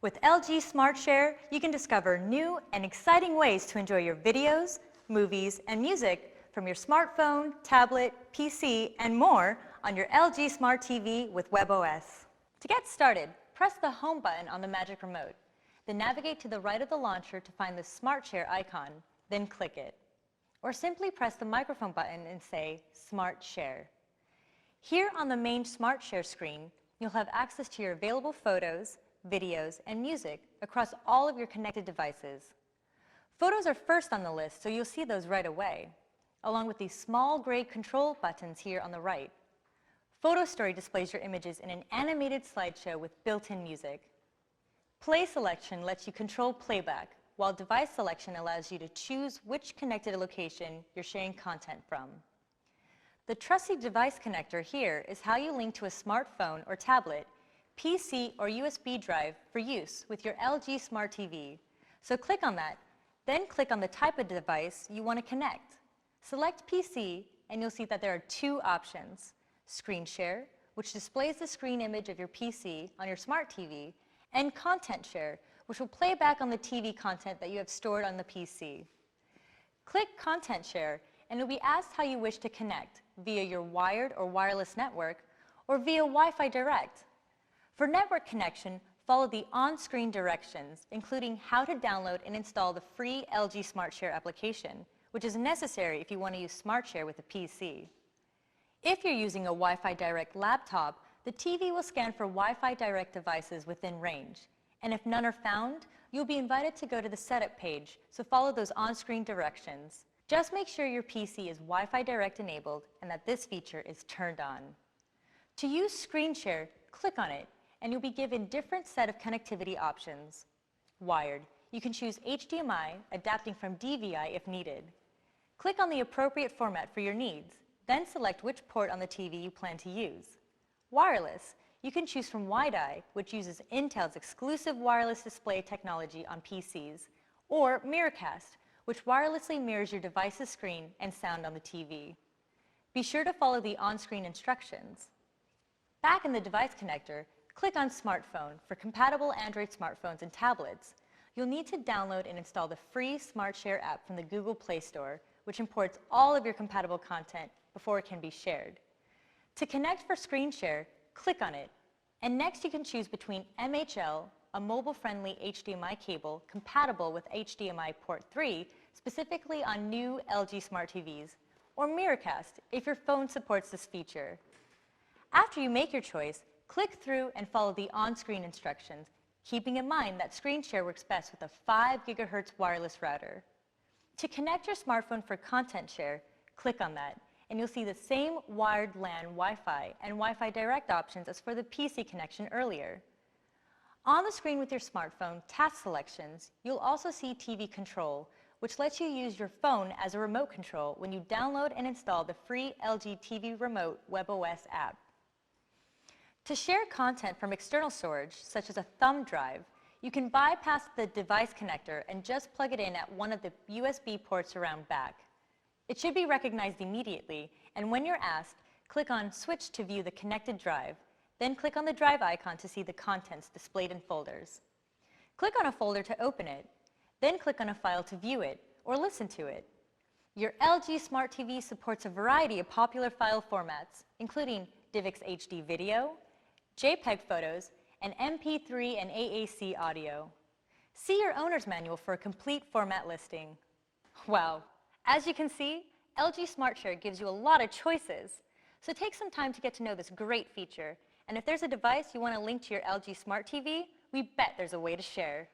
With LG Smart Share, you can discover new and exciting ways to enjoy your videos, movies, and music from your smartphone, tablet, PC, and more on your LG Smart TV with WebOS. To get started, press the Home button on the Magic Remote. Then navigate to the right of the launcher to find the Smart Share icon, then click it. Or simply press the microphone button and say Smart Share. Here on the main Smart Share screen, you'll have access to your available photos, videos, and music across all of your connected devices. Photos are first on the list, so you'll see those right away, along with these small gray control buttons here on the right. Photo Story displays your images in an animated slideshow with built-in music. Play Selection lets you control playback, while Device Selection allows you to choose which connected location you're sharing content from. The trusty device connector here is how you link to a smartphone or tablet, PC or USB drive for use with your LG Smart TV. So click on that, then click on the type of device you want to connect. Select PC and you'll see that there are two options: Screen Share, which displays the screen image of your PC on your Smart TV, and Content Share, which will play back on the TV content that you have stored on the PC. Click Content Share and you'll be asked how you wish to connect, via your wired or wireless network, or via Wi-Fi Direct. For network connection, follow the on-screen directions, including how to download and install the free LG Smart Share application, which is necessary if you want to use Smart Share with a PC. If you're using a Wi-Fi Direct laptop, the TV will scan for Wi-Fi Direct devices within range. And if none are found, you'll be invited to go to the setup page, so follow those on-screen directions. Just make sure your PC is Wi-Fi Direct enabled and that this feature is turned on. To use Screen Share, click on it, and you'll be given different set of connectivity options. Wired, you can choose HDMI, adapting from DVI if needed. Click on the appropriate format for your needs, then select which port on the TV you plan to use. Wireless, you can choose from WiDi, which uses Intel's exclusive wireless display technology on PCs, or Miracast, which wirelessly mirrors your device's screen and sound on the TV. Be sure to follow the on-screen instructions. Back in the device connector, click on Smartphone for compatible Android smartphones and tablets. You'll need to download and install the free Smart Share app from the Google Play Store, which imports all of your compatible content before it can be shared. To connect for Screen Share, click on it, and next you can choose between MHL, a mobile-friendly HDMI cable compatible with HDMI port 3, specifically on new LG Smart TVs, or Miracast if your phone supports this feature. After you make your choice, click through and follow the on-screen instructions, keeping in mind that Screen Share works best with a 5 GHz wireless router. To connect your smartphone for Content Share, click on that, and you'll see the same wired LAN Wi-Fi and Wi-Fi Direct options as for the PC connection earlier. On the screen with your smartphone task selections, you'll also see TV Control, which lets you use your phone as a remote control when you download and install the free LG TV Remote WebOS app. To share content from external storage, such as a thumb drive, you can bypass the device connector and just plug it in at one of the USB ports around back. It should be recognized immediately, and when you're asked, click on Switch to view the connected drive, then click on the drive icon to see the contents displayed in folders. Click on a folder to open it, then click on a file to view it or listen to it. Your LG Smart TV supports a variety of popular file formats, including DivX HD video, JPEG photos, and MP3 and AAC audio. See your owner's manual for a complete format listing. Wow, as you can see, LG Smart Share gives you a lot of choices. So take some time to get to know this great feature. And if there's a device you want to link to your LG Smart TV, we bet there's a way to share.